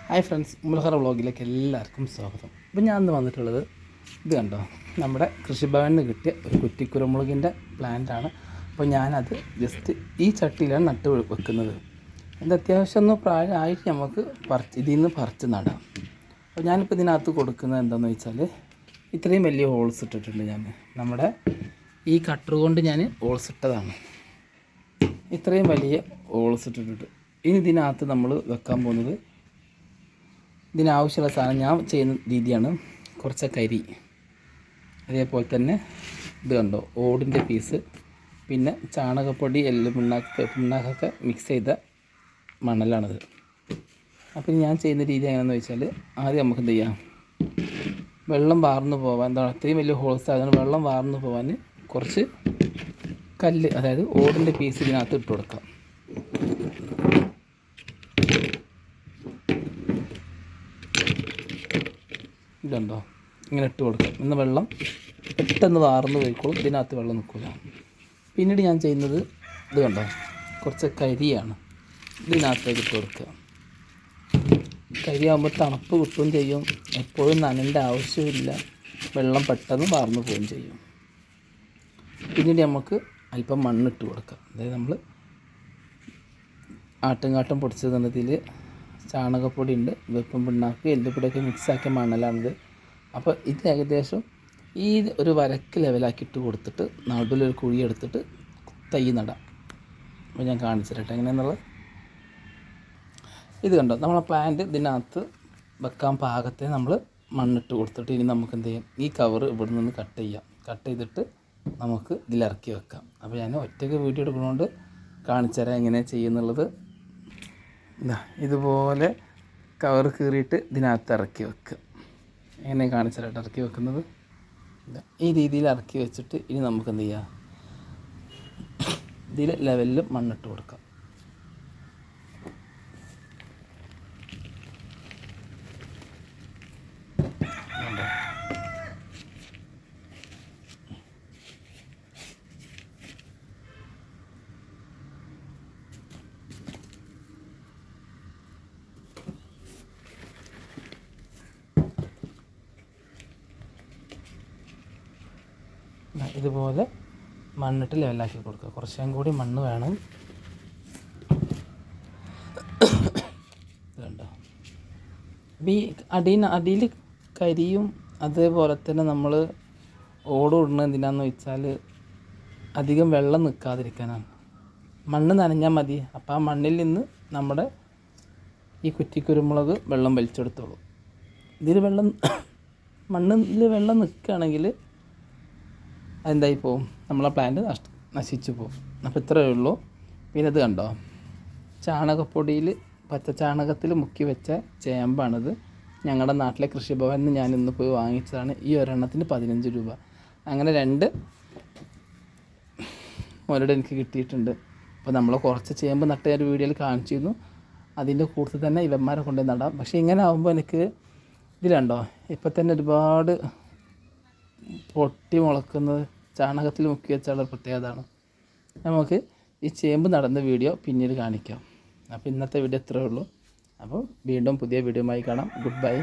Hi friends, മുൽഹറ വ്ളോഗിലേക്ക് എല്ലാവർക്കും സ്വാഗതം. അപ്പോൾ ഞാൻ ഇന്ന് വന്നിട്ടുള്ളത് ഇത് കണ്ടോ, നമ്മുടെ കൃഷിഭവനിൽ നിന്ന് കിട്ടിയ ഒരു കുറ്റിക്കുരുമുളകിൻ്റെ പ്ലാന്റാണ്. അപ്പോൾ ഞാനത് ജസ്റ്റ് ഈ ചട്ടിയിലാണ് നട്ട് വെക്കുന്നത്. ഇത് അത്യാവശ്യം ഒന്ന് പ്രായമായിട്ട് നമുക്ക് ഇതിൽ നിന്ന് പറിച്ച് നടാം. അപ്പോൾ ഞാനിപ്പോൾ ഇതിനകത്ത് കൊടുക്കുന്നത് എന്താണെന്ന് വെച്ചാൽ, ഇത്രയും വലിയ ഹോൾസ് ഇട്ടിട്ടുണ്ട്. ഞാൻ നമ്മുടെ ഈ കട്ടർ കൊണ്ട് ഞാൻ ഹോൾസ് ഇട്ടതാണ്. ഇത്രയും വലിയ ഹോൾസ് ഇട്ടിട്ടുണ്ട്. ഇനി ഇതിനകത്ത് നമ്മൾ വെക്കാൻ പോകുന്നത്, ഇതിനാവശ്യമുള്ള സാധനം ഞാൻ ചെയ്യുന്ന രീതിയാണ്. കുറച്ച് കരി, അതേപോലെ തന്നെ ഇത് കണ്ടോ ഓടിൻ്റെ പീസ്, പിന്നെ ചാണകപ്പൊടി, പിണ്ണാക്കൊക്കെ മിക്സ് ചെയ്ത മണലാണിത്. അപ്പോൾ ഞാൻ ചെയ്യുന്ന രീതി എങ്ങനെയാണെന്ന് വെച്ചാൽ, ആദ്യം നമുക്ക് എന്ത് ചെയ്യാം, വെള്ളം വാർന്നു പോകാൻ, എന്താണ് അത്രയും വലിയ ഹോൾസ് ആയതുകൊണ്ട് വെള്ളം വാർന്നു പോകാൻ കുറച്ച് കല്ല്, അതായത് ഓടിൻ്റെ പീസ് ഇതിനകത്ത് ഇട്ട് കൊടുക്കാം. ഇതുണ്ടോ, ഇങ്ങനെ ഇട്ട് കൊടുക്കാം. ഇന്ന് വെള്ളം പെട്ടെന്ന് വാർന്ന് പോയിക്കോളും, ഇതിനകത്ത് വെള്ളം നിൽക്കില്ല. പിന്നീട് ഞാൻ ചെയ്യുന്നത് ഇത് കണ്ടോ, കുറച്ച് കരിയാണ് ഇതിനകത്തേക്ക് ഇട്ട് കൊടുക്കുക. കരിയാകുമ്പോൾ തണുപ്പ് കിട്ടുകയും ചെയ്യും, എപ്പോഴും നനേണ്ട ആവശ്യമില്ല, വെള്ളം പെട്ടെന്ന് വാർന്നു പോവുകയും ചെയ്യും. പിന്നീട് നമുക്ക് അല്പം മണ്ണിട്ട് കൊടുക്കാം. അതായത് നമ്മൾ ആട്ടുംകാട്ടം പൊടിച്ചത് തന്നതിൽ ചാണകപ്പൊടി ഉണ്ട്, വേപ്പും പിണ്ണാക്ക്, എല്ലുപൊടിയൊക്കെ മിക്സാക്കിയ മണലാണിത്. അപ്പോൾ ഇത് ഏകദേശം ഈ ഒരു വരക്ക് ലെവലാക്കിയിട്ട് കൊടുത്തിട്ട് നടുവിലൊരു കുഴി എടുത്തിട്ട് തൈ നടാം. അപ്പോൾ ഞാൻ കാണിച്ചു തരട്ടെ എങ്ങനെയാണെന്നുള്ളത്. ഇത് കണ്ടോ, നമ്മളെ പ്ലാന്റ് ഇതിനകത്ത് വെക്കാൻ പാകത്തെ നമ്മൾ മണ്ണിട്ട് കൊടുത്തിട്ട് ഇനി നമുക്ക് എന്ത് ചെയ്യാം, ഈ കവർ ഇവിടെ നിന്ന് കട്ട് ചെയ്യാം. കട്ട് ചെയ്തിട്ട് നമുക്ക് ഇതിലിറക്കി വെക്കാം. അപ്പോൾ ഞാൻ ഒറ്റയ്ക്ക് വീഡിയോ എടുക്കുന്നതുകൊണ്ട് കാണിച്ചു തരാം എങ്ങനെയാണ് ചെയ്യുന്നുള്ളത്. ഇതുപോലെ കവർ കീറിയിട്ട് ഇതിനകത്ത് ഇറക്കി വെക്കുക. എങ്ങനെ കാണിച്ചാലായിട്ട് ഇറക്കി വെക്കുന്നത്, ഈ രീതിയിൽ ഇറക്കി വെച്ചിട്ട് ഇനി നമുക്ക് എന്ത് ചെയ്യാം, ഇതിൽ ലെവലിൽ മണ്ണിട്ട് കൊടുക്കാം. ഇതുപോലെ മണ്ണിട്ട് ലെവലാക്കി കൊടുക്കുക. കുറച്ചും കൂടി മണ്ണ് വേണം. ഇതുണ്ടോ, ഈ അടിയിൽ കരിയും അതേപോലെ തന്നെ നമ്മൾ ഓട് ഇടുന്നത് എന്തിനാന്ന് വെച്ചാൽ അധികം വെള്ളം നിൽക്കാതിരിക്കാനാണ്. മണ്ണ് നനഞ്ഞാൽ മതി. അപ്പോൾ ആ മണ്ണിൽ നിന്ന് നമ്മുടെ ഈ കുറ്റിക്കുരുമുളക് വെള്ളം വലിച്ചെടുത്തോളൂ. ഇതിൽ മണ്ണിൽ വെള്ളം നിൽക്കുകയാണെങ്കിൽ അതെന്തായി പോവും, നമ്മളെ പ്ലാന്റ് നശിച്ചു പോവും. അപ്പോൾ ഇത്രയേ ഉള്ളൂ. പിന്നെ ഇത് കണ്ടോ, ചാണകപ്പൊടിയിൽ പച്ച ചാണകത്തിൽ മുക്കി വെച്ച ചേമ്പാണിത്. ഞങ്ങളുടെ നാട്ടിലെ കൃഷിഭവനിൽ നിന്ന് ഞാൻ ഇന്ന് പോയി വാങ്ങിച്ചതാണ്. ഈ ഒരെണ്ണത്തിന് 15 രൂപ. അങ്ങനെ 2 മുരട് എനിക്ക് കിട്ടിയിട്ടുണ്ട്. അപ്പോൾ നമ്മൾ കുറച്ച് ചേമ്പ് നട്ട ഒരു വീഡിയോയിൽ കാണിച്ചിരുന്നു. അതിൻ്റെ കൂടുതൽ തന്നെ ഇവന്മാരെ കൊണ്ടുപോയി നടാം. പക്ഷേ ഇങ്ങനെ ആകുമ്പോൾ എനിക്ക് ഇതിലുണ്ടോ, ഇപ്പം തന്നെ ഒരുപാട് പൊട്ടി മുളക്കുന്നത് ചാണകത്തിൽ മുക്കി വെച്ചുള്ള പ്രത്യേകതയാണ്. നമുക്ക് ഈ ചേമ്പ് നടന്ന വീഡിയോ പിന്നീട് കാണിക്കാം. അപ്പോൾ ഇന്നത്തെ വീഡിയോ ഇത്രയേ ഉള്ളൂ. അപ്പോൾ വീണ്ടും പുതിയ വീഡിയോയുമായി കാണാം. Good bye.